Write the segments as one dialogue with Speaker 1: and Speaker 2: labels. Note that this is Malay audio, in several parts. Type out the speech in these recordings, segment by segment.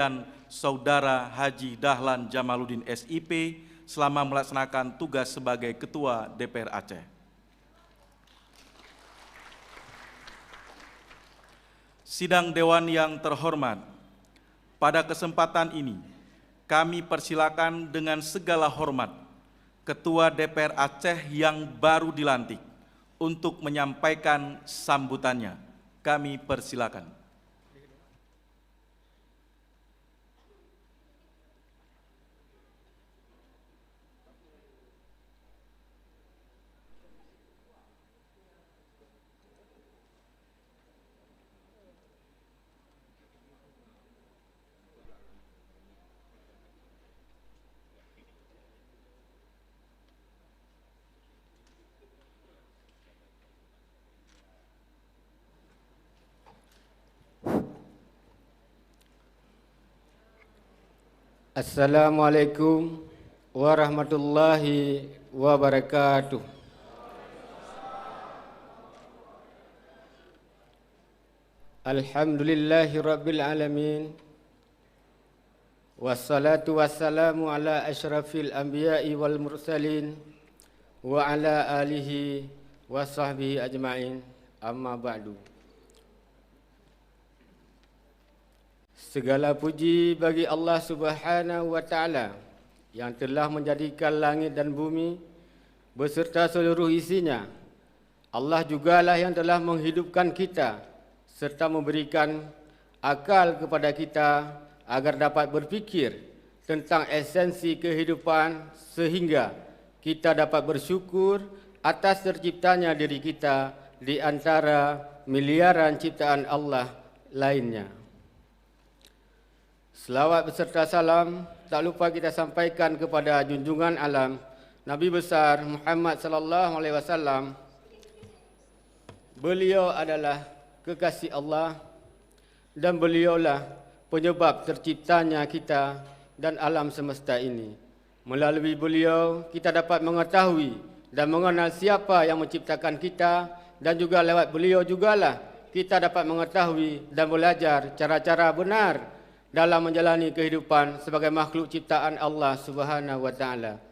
Speaker 1: dan Saudara Haji Dahlan Jamaluddin SIP selama melaksanakan tugas sebagai Ketua DPR Aceh. Sidang Dewan yang terhormat, pada kesempatan ini kami persilakan dengan segala hormat Ketua DPR Aceh yang baru dilantik untuk menyampaikan sambutannya. Kami persilakan.
Speaker 2: Assalamualaikum warahmatullahi wabarakatuh. Alhamdulillahi rabbil alamin. Wassalatu wassalamu ala asyrafil anbiya'i wal mursalin wa ala alihi wa sahbihi ajma'in. Amma ba'du. Segala puji bagi Allah Subhanahu wa taala yang telah menjadikan langit dan bumi beserta seluruh isinya. Allah jugalah yang telah menghidupkan kita serta memberikan akal kepada kita agar dapat berfikir tentang esensi kehidupan sehingga kita dapat bersyukur atas terciptanya diri kita di antara miliaran ciptaan Allah lainnya. Selawat beserta salam tak lupa kita sampaikan kepada junjungan alam Nabi besar Muhammad sallallahu alaihi wasallam. Beliau adalah kekasih Allah dan beliaulah penyebab terciptanya kita dan alam semesta ini. Melalui beliau kita dapat mengetahui dan mengenal siapa yang menciptakan kita, dan juga lewat beliau jugalah kita dapat mengetahui dan belajar cara-cara benar dalam menjalani kehidupan sebagai makhluk ciptaan Allah Subhanahu wa taala.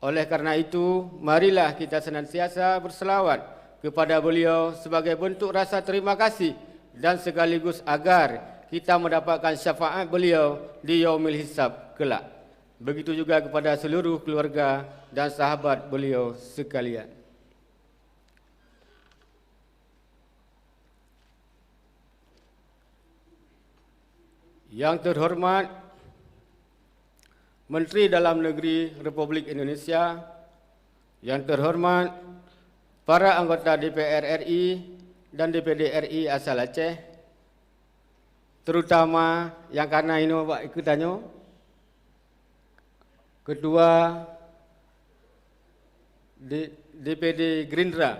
Speaker 2: Oleh karena itu, marilah kita senantiasa berselawat kepada beliau sebagai bentuk rasa terima kasih dan sekaligus agar kita mendapatkan syafaat beliau di yaumil hisab kelak. Begitu juga kepada seluruh keluarga dan sahabat beliau sekalian. Yang terhormat Menteri Dalam Negeri Republik Indonesia, yang terhormat para anggota DPR RI dan DPD RI asal Aceh, terutama yang karena ini Bapak ikutannya, Ketua DPD Gerindra,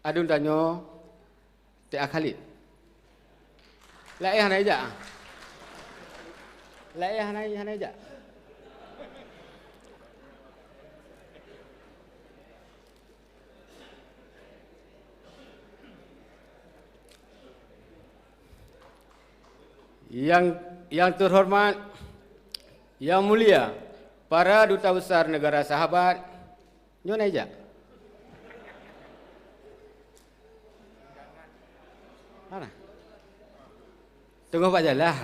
Speaker 2: Adun Tanyo T.A. Khalid. Layak naik aja. Layak naik aja. Yang terhormat, yang mulia, para duta besar negara sahabat, nyon aja. Mana? Tunggu Pak Jalah.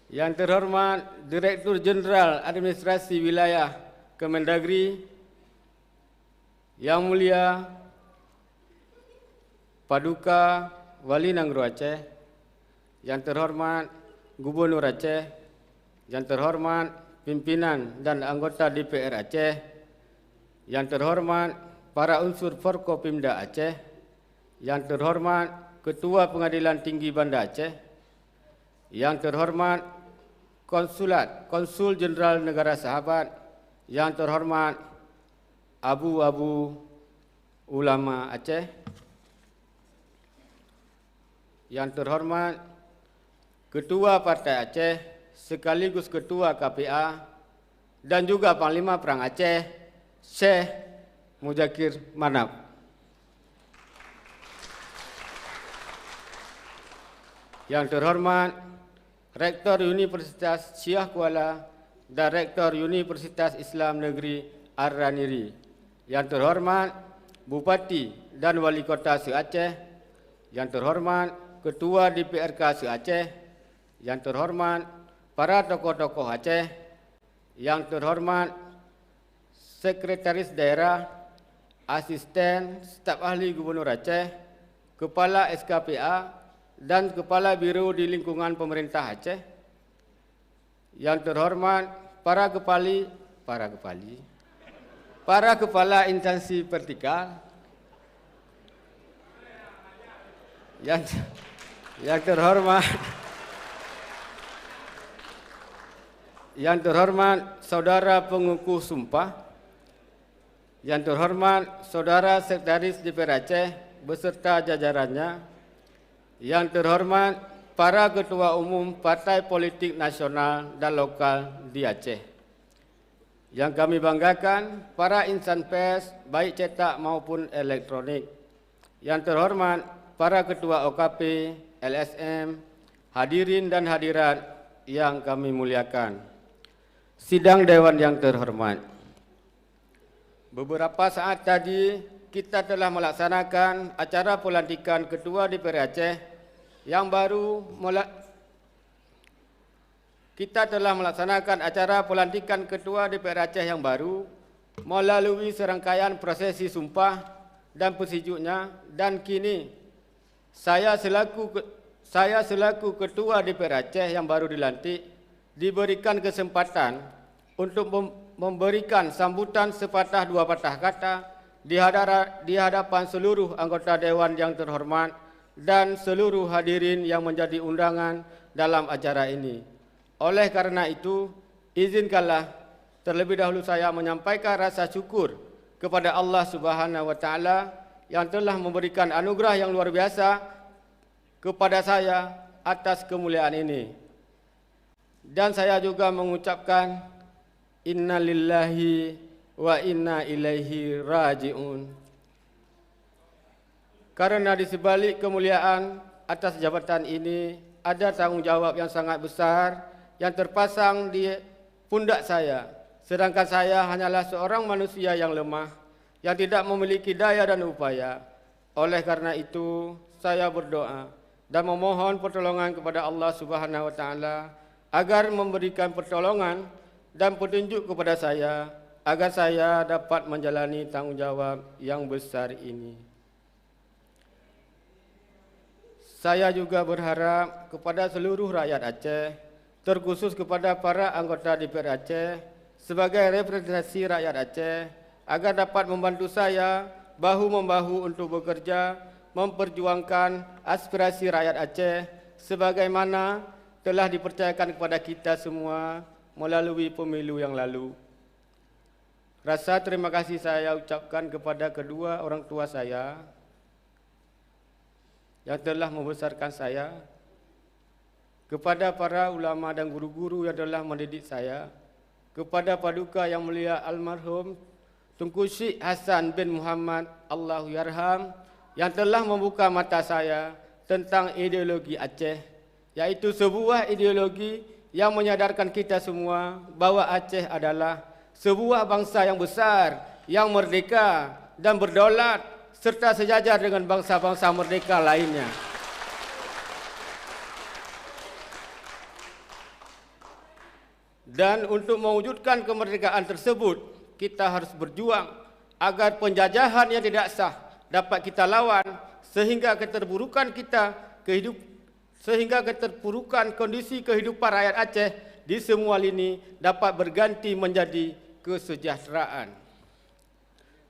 Speaker 2: Yang terhormat Direktur Jenderal Administrasi Wilayah Kemendagri, yang mulia Paduka Wali Nangro Aceh, yang terhormat Gubernur Aceh, yang terhormat pimpinan dan anggota DPR Aceh, yang terhormat para unsur Forkopimda Aceh, yang terhormat Ketua Pengadilan Tinggi Banda Aceh, yang terhormat Konsul Jenderal Negara Sahabat, yang terhormat Abu-Abu Ulama Aceh, yang terhormat Ketua Partai Aceh sekaligus Ketua KPA dan juga Panglima Perang Aceh, Syekh Muzakir Manaf. Yang terhormat Rektor Universitas Syiah Kuala dan Rektor Universitas Islam Negeri Ar-Raniri. Yang terhormat Bupati dan Wali Kota Se-Aceh. Yang terhormat Ketua DPRK Se-Aceh. Yang terhormat para tokoh-tokoh Aceh. Yang terhormat Sekretaris Daerah, Asisten Staf Ahli Gubernur Aceh, Kepala SKPA dan Kepala Biro di lingkungan pemerintah Aceh. Yang terhormat para kepala instansi vertikal. Yang terhormat saudara pengukuh sumpah. Yang terhormat saudara Sekretaris DPR Aceh beserta jajarannya. Yang terhormat para ketua umum partai politik nasional dan lokal di Aceh. Yang kami banggakan para insan pers baik cetak maupun elektronik. Yang terhormat para ketua OKP, LSM, hadirin dan hadirat yang kami muliakan. Sidang Dewan yang terhormat. Beberapa saat tadi kita telah melaksanakan acara pelantikan Ketua DPR Aceh yang baru. Kita telah melaksanakan acara pelantikan Ketua DPR Aceh yang baru melalui serangkaian prosesi sumpah dan persijuknya, dan kini saya selaku Ketua DPR Aceh yang baru dilantik diberikan kesempatan untuk memberikan sambutan sepatah dua patah kata di hadapan seluruh anggota Dewan yang terhormat dan seluruh hadirin yang menjadi undangan dalam acara ini. Oleh karena itu, izinkanlah terlebih dahulu saya menyampaikan rasa syukur kepada Allah Subhanahu wa taala yang telah memberikan anugerah yang luar biasa kepada saya atas kemuliaan ini. Dan saya juga mengucapkan Inna lillahi wa inna ilaihi raji'un. Karena di sebalik kemuliaan atas jabatan ini ada tanggung jawab yang sangat besar yang terpasang di pundak saya. Sedangkan saya hanyalah seorang manusia yang lemah, yang tidak memiliki daya dan upaya. Oleh karena itu, saya berdoa dan memohon pertolongan kepada Allah Subhanahu wa taala agar memberikan pertolongan dan petunjuk kepada saya agar saya dapat menjalani tanggung jawab yang besar ini. Saya juga berharap kepada seluruh rakyat Aceh, terkhusus kepada para anggota DPR Aceh sebagai representasi rakyat Aceh, agar dapat membantu saya bahu-membahu untuk bekerja memperjuangkan aspirasi rakyat Aceh sebagaimana telah dipercayakan kepada kita semua melalui pemilu yang lalu. Rasa terima kasih saya ucapkan kepada kedua orang tua saya yang telah membesarkan saya, kepada para ulama dan guru-guru yang telah mendidik saya, kepada Paduka Yang Mulia almarhum Tunku Syekh Hasan bin Muhammad Allahyarham yang telah membuka mata saya tentang ideologi Aceh, yaitu sebuah ideologi yang menyadarkan kita semua bahwa Aceh adalah sebuah bangsa yang besar, yang merdeka dan berdaulat serta sejajar dengan bangsa-bangsa merdeka lainnya. Dan untuk mewujudkan kemerdekaan tersebut, kita harus berjuang agar penjajahan yang tidak sah dapat kita lawan sehingga keterpurukan kondisi kehidupan rakyat Aceh di semua lini dapat berganti menjadi kesejahteraan.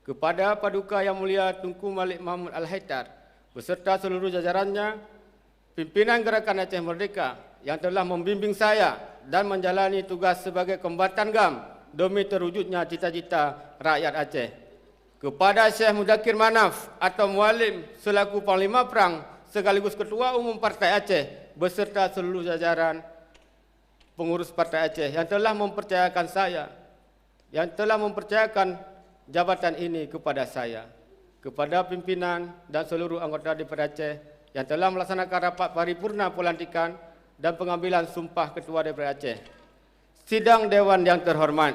Speaker 2: Kepada Paduka Yang Mulia Tunku Malik Mahmud Al-Haidar beserta seluruh jajarannya, pimpinan Gerakan Aceh Merdeka yang telah membimbing saya dan menjalani tugas sebagai kombatan GAM demi terwujudnya cita-cita rakyat Aceh. Kepada Syekh Mudakir Manaf atau Mualim selaku Panglima Perang sekaligus Ketua Umum Partai Aceh beserta seluruh jajaran pengurus Partai Aceh yang telah mempercayakan saya, yang telah mempercayakan jabatan ini kepada saya, kepada pimpinan dan seluruh anggota DPR Aceh yang telah melaksanakan rapat paripurna pelantikan dan pengambilan sumpah Ketua DPR Aceh. Sidang Dewan yang terhormat,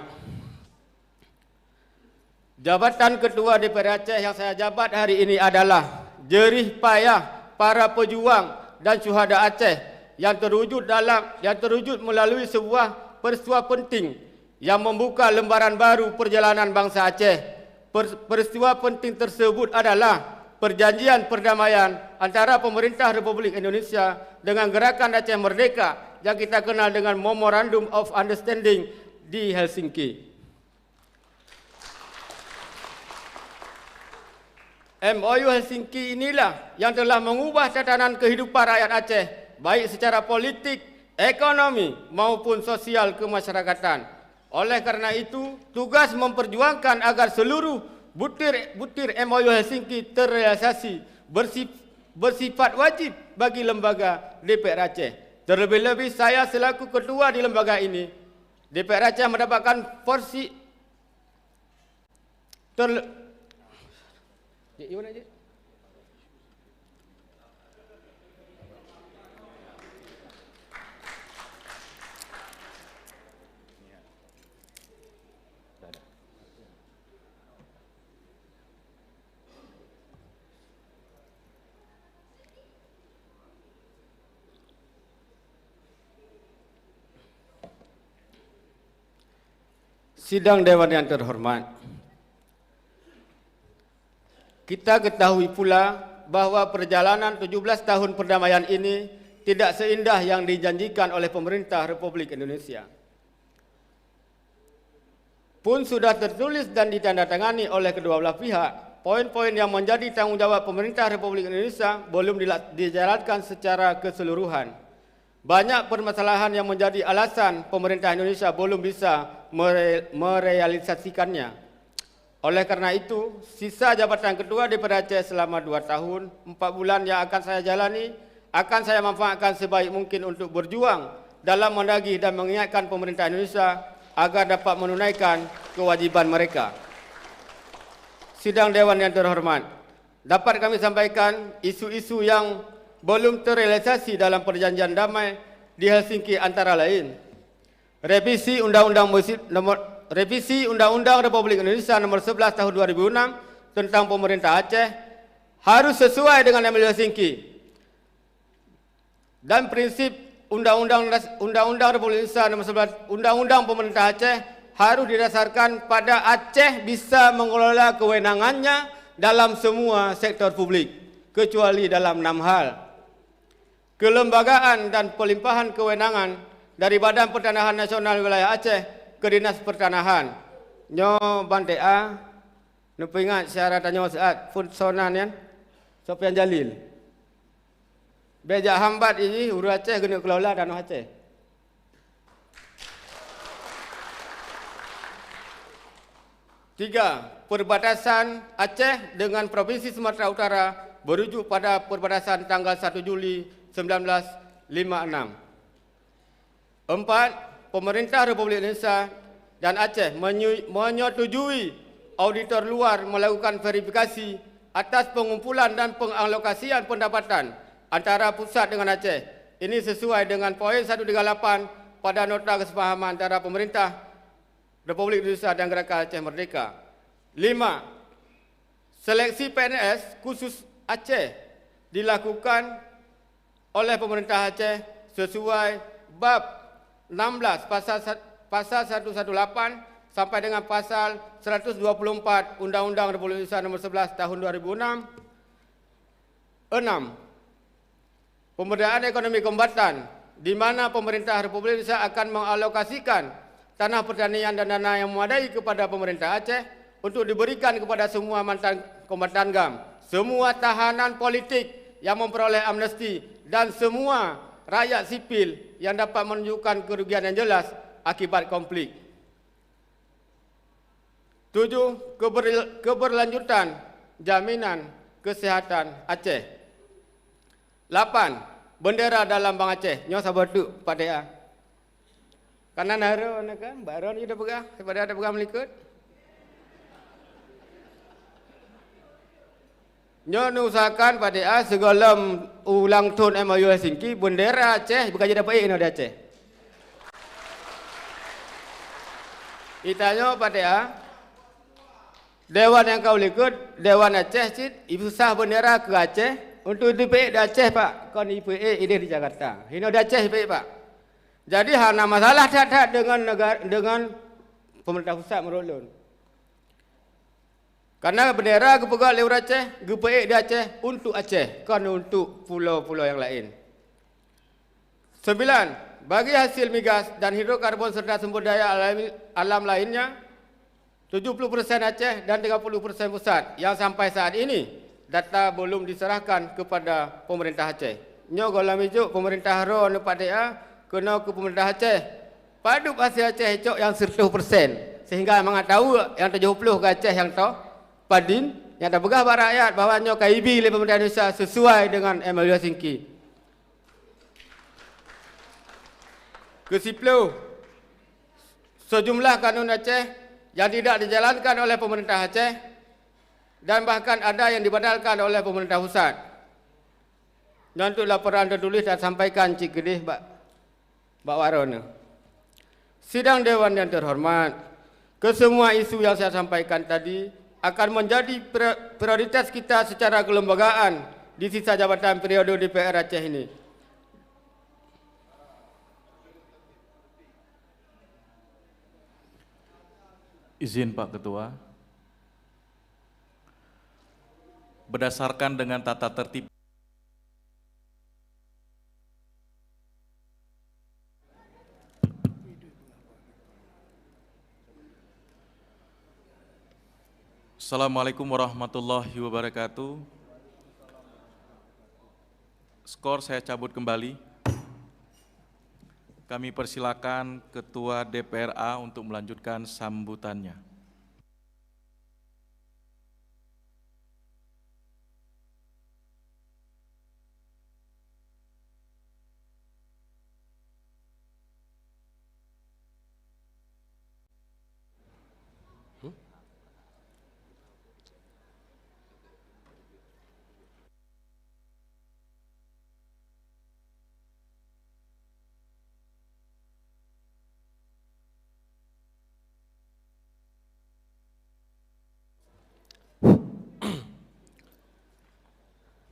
Speaker 2: jabatan Ketua DPR Aceh yang saya jabat hari ini adalah jerih payah para pejuang dan syuhada Aceh yang terwujud melalui sebuah peristiwa penting yang membuka lembaran baru perjalanan bangsa Aceh. Peristiwa penting tersebut adalah perjanjian perdamaian antara pemerintah Republik Indonesia dengan Gerakan Aceh Merdeka yang kita kenal dengan Memorandum of Understanding di Helsinki. MOU Helsinki inilah yang telah mengubah tatanan kehidupan rakyat Aceh, baik secara politik, ekonomi maupun sosial kemasyarakatan. Oleh karena itu, tugas memperjuangkan agar seluruh butir MOU Helsinki terrealisasi bersifat wajib bagi lembaga DPR Aceh. Terlebih-lebih saya selaku ketua di lembaga ini, DPR Aceh mendapatkan porsi Sidang Dewan yang terhormat, kita ketahui pula bahawa perjalanan 17 tahun perdamaian ini tidak seindah yang dijanjikan oleh pemerintah Republik Indonesia. Pun sudah tertulis dan ditandatangani oleh kedua belah pihak, poin-poin yang menjadi tanggungjawab pemerintah Republik Indonesia belum dijalankan secara keseluruhan. Banyak permasalahan yang menjadi alasan pemerintah Indonesia belum bisa merealisasikannya. Oleh karena itu, sisa jabatan Ketua DPR Aceh selama 2 tahun, 4 bulan yang akan saya jalani, akan saya manfaatkan sebaik mungkin untuk berjuang dalam menagih dan mengingatkan pemerintah Indonesia agar dapat menunaikan kewajiban mereka. Sidang Dewan yang terhormat, dapat kami sampaikan isu-isu yang belum terrealisasi dalam perjanjian damai di Helsinki antara lain: revisi Undang-Undang Republik Indonesia Nomor 11 Tahun 2006 tentang Pemerintah Aceh harus sesuai dengan MOU Helsinki, dan prinsip Undang-Undang Republik Indonesia Nomor 11 Undang-Undang Pemerintah Aceh harus didasarkan pada Aceh bisa mengelola kewenangannya dalam semua sektor publik, kecuali dalam 6 hal: kelembagaan dan pelimpahan kewenangan dari Badan Pertanahan Nasional Wilayah Aceh ke Dinas Pertanahan. Nyo Bantea, nupu ingat syaratannya saat Funsonan yan, Sofian Jalil. Bejak hambat ini Huru Aceh kena kelola Danau Aceh. Tiga, perbatasan Aceh dengan Provinsi Sumatera Utara berujuk pada perbatasan tanggal 1 Juli 1956. 4. Pemerintah Republik Indonesia dan Aceh menyetujui auditor luar melakukan verifikasi atas pengumpulan dan pengalokasian pendapatan antara pusat dengan Aceh. Ini sesuai dengan poin 138 pada nota kesepahaman antara pemerintah Republik Indonesia dan Gerakan Aceh Merdeka. 5. Seleksi PNS khusus Aceh dilakukan oleh pemerintah Aceh sesuai bab 16 pasal 118 sampai dengan pasal 124 Undang-Undang Republik Indonesia Nomor 11 Tahun 2006. 6. Pemberdayaan ekonomi kombatan, di mana pemerintah Republik Indonesia akan mengalokasikan tanah pertanian dan dana yang memadai kepada pemerintah Aceh untuk diberikan kepada semua mantan kombatan GAM, semua tahanan politik yang memperoleh amnesti, dan semua rakyat sipil yang dapat menunjukkan kerugian yang jelas akibat konflik. 7. Keberlanjutan jaminan kesihatan Aceh. 8. Bendera dalam Bang Aceh. Nyo sabar tu Pak Dea. Kanan haro kan, Mbak Ron sudah pegang, daripada ada pegang melikut. Nyo usahakan pada segala ulang tahun MOU Helsinki bendera Aceh bukan jadi dapat di Aceh. Itanya pada dewan yang kau ikut dewan Aceh cit ibu sah bendera ke Aceh untuk DPE di Aceh pak. Kon IPE ini di Jakarta. Hino di Aceh IPE pak. Jadi hana masalah tak dengan negara dengan pemerintah pusat merulun. Karena bendera kepegang lewat Aceh, GPE di Aceh untuk Aceh, bukan untuk pulau-pulau yang lain. 9. Bagi hasil migas dan hidrokarbon serta sumber daya alam lainnya, 70% Aceh dan 30% pusat yang sampai saat ini data belum diserahkan kepada pemerintah Aceh. Nyo golam ijuk pemerintah ro nepak dia kena ke pemerintah Aceh. Padu hasil Aceh icok yang 100%. Sehingga memang tahu yang 70 ke Aceh yang tahu Padin yang dah begah rakyat bahawa nyo KIB oleh pemerintah Indonesia sesuai dengan MOU Helsinki. Ke-10. Sejumlah kanun Aceh yang tidak dijalankan oleh pemerintah Aceh dan bahkan ada yang dibadalkan oleh pemerintah pusat. Dan untuk laporan tertulis dan sampaikan Cik Gedih Mbak Warona. Sidang Dewan yang terhormat, kesemua isu yang saya sampaikan tadi akan menjadi prioritas kita secara kelembagaan di sisa jabatan periode DPR Aceh ini.
Speaker 1: Izin Pak Ketua. Berdasarkan dengan tata tertib Assalamualaikum warahmatullahi wabarakatuh. Skor saya cabut kembali. Kami persilakan Ketua DPRA untuk melanjutkan sambutannya.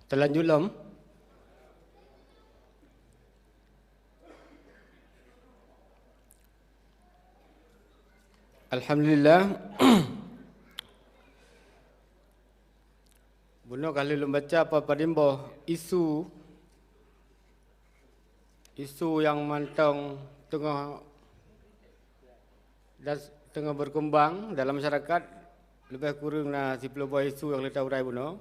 Speaker 2: Terlanjur lom. Alhamdulillah. Bunuh kali lu baca apa padimbo isu yang mantang tengah berkembang dalam masyarakat lebih kurang na 10 buah isu yang kita urai bunuh.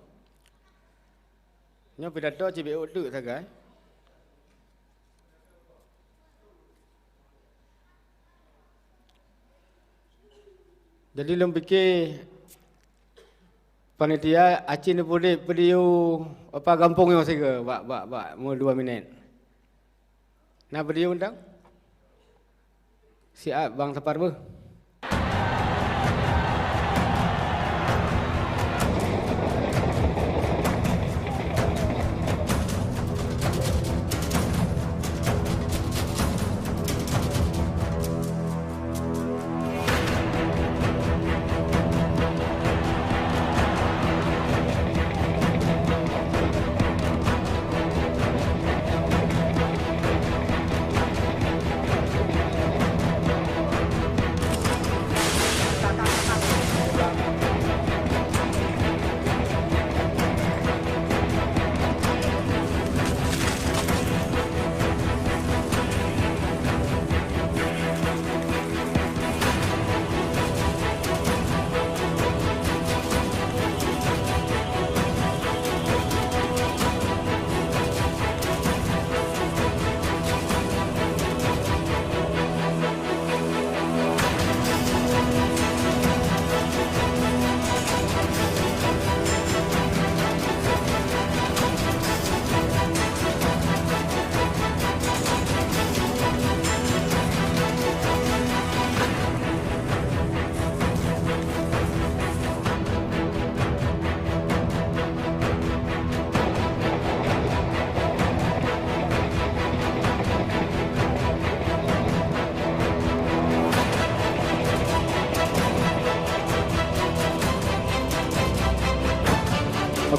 Speaker 2: Nya pidato CBO tu sagai. Jadi lem fikir panitia acin boleh beliau apa kampung yang saya bak mau 2 minit. Nah beliau undang. Siap Bang Sapar bu.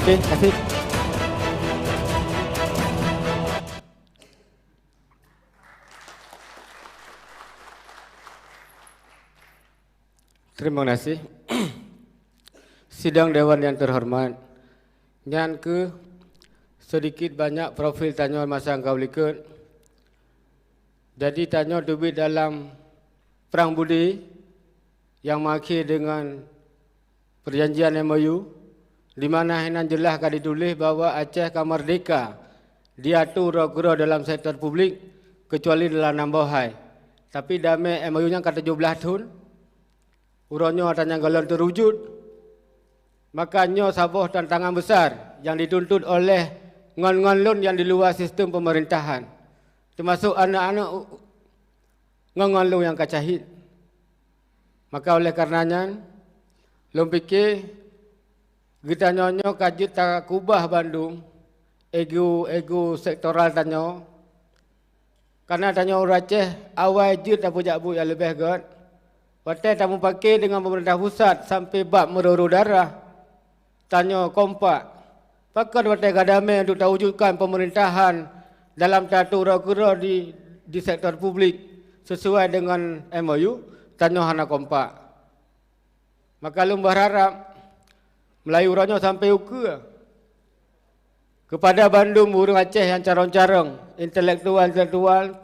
Speaker 2: Okey, terima kasih. Terima kasih. Sidang Dewan yang terhormat, nyan ke sedikit banyak profil tanya masa engkau berikut. Jadi tanya debit dalam perang budi yang mengakhir dengan perjanjian MOU, di mana hendak jelas akan ditulis bahawa Aceh akan merdeka diatur roh-roh dalam sektor publik kecuali dalam nambahai. Tapi damai MOU-nya kata 17 tahun, urangnya tanya galon terwujud, makanya sabuh tantangan besar yang dituntut oleh ngon-ngon lun yang di luar sistem pemerintahan, termasuk anak-anak ngon-ngon lun yang kacahit. Maka oleh karenanya, lun fikir kita nyonyo kajut tak kubah Bandung, ego sektoral tanyo, karena tanyo orang Aceh awal je tak punya bu yang lebih god. Watai tamu pakai dengan pemerintah pusat sampai bab meruru darah. Tanya kompak. Pakai watai kadame untuk terwujudkan pemerintahan dalam tatu roh-roh di sektor publik sesuai dengan MOU. Tanya hana kompak. Maka lu berharap Melayu ronyo sampai uka kepada Bandung burung Aceh yang carong-carong, intelektual,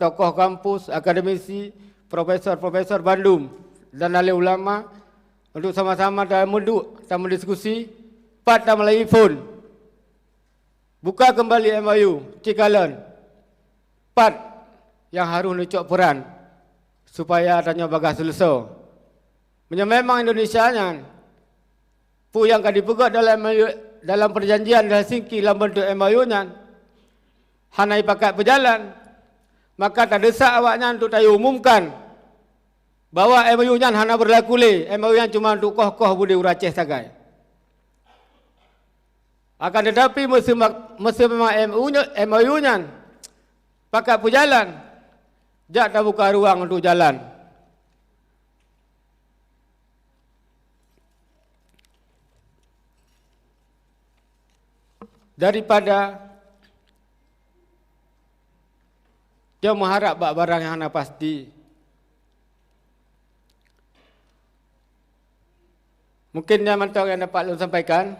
Speaker 2: tokoh kampus, akademisi, profesor Bandung dan ahli ulama untuk sama-sama dalam duduk, dalam diskusi, dalam melalui phone. Buka kembali MOU, Cikalan. Yang harus lecok peran supaya adanya bagas selesai. Memang Indonesia nya pu yang akan dipegang dalam perjanjian Helsinki dalam bentuk MOU nya hanai pakai berjalan, maka tak desak awaknya untuk tahu umumkan bahawa MOU nya hana berlaku le, MOU nya cuma untuk koh-koh budi urang Aceh sagai. Akan tetapi mesti memang MOU nya pakai berjalan, jak tak buka ruang untuk jalan. Daripada dia mengharap barang yang hana pasti, mungkin dia mantau yang dapat lu sampaikan.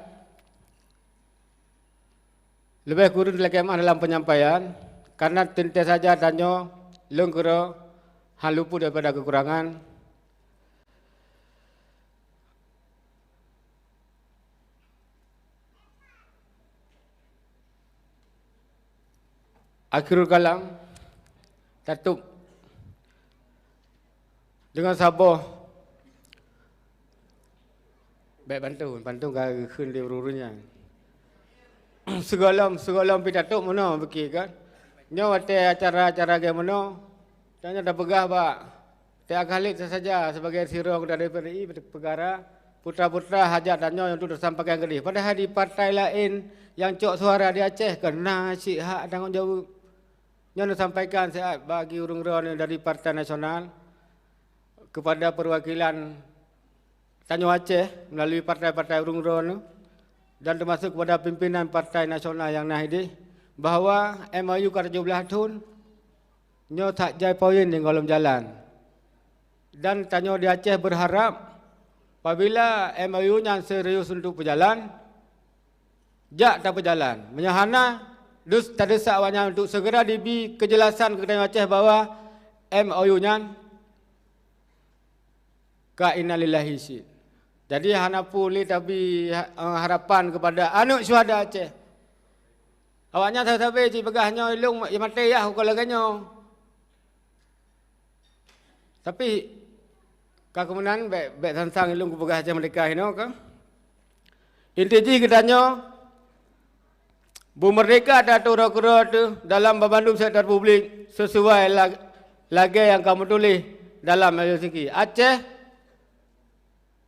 Speaker 2: Lebih kurang dalam penyampaian, karena tentu saja tanya lu kira hal luput daripada kekurangan. Akhirul kalam, tutup dengan sabar. Baik bantu ke khun dia urunya. Segala pidato mana fikir kan. Nyo ate acara-acara ge mana. Tanya dah pegah ba. Tiap kali saja sebagai sirong dari PDI perkara putra-putra hajat danyo yang tu tersampaikan ke dia. Padahal di partai lain yang cok suara di Aceh kena cik hak tanggungjawab. Nyo sampaikan saya bagi urang-urang dari Partai Nasional kepada perwakilan Tanjung Aceh melalui partai-partai urung-urung dan termasuk kepada pimpinan Partai Nasional yang nahidi bahawa MOU ke 17 tahun nyo tak jai poin di kolom jalan. Dan Tanjung di Aceh berharap apabila MOU yang serius untuk berjalan, jak tak berjalan. Menyahana dus tak desak awaknya untuk segera diberi kejelasan ke Tanjung Aceh bahawa MOU-nya ka innalillahi syid. Jadi hana puli tapi harapan kepada anak syuhada Aceh. Awaknya sampai ci pegahnya ilung ya mati ya koleganyo. Tapi kemudian baik sansang ilung pegah Aceh merdeka ini kan. Inti katanya Bu merdeka ada turut-turut dalam Bandung sektor publik sesuai lagi yang kamu tulis dalam Helsinki. Aceh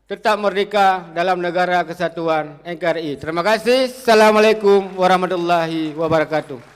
Speaker 2: tetap merdeka dalam negara kesatuan NKRI. Terima kasih. Assalamualaikum warahmatullahi wabarakatuh.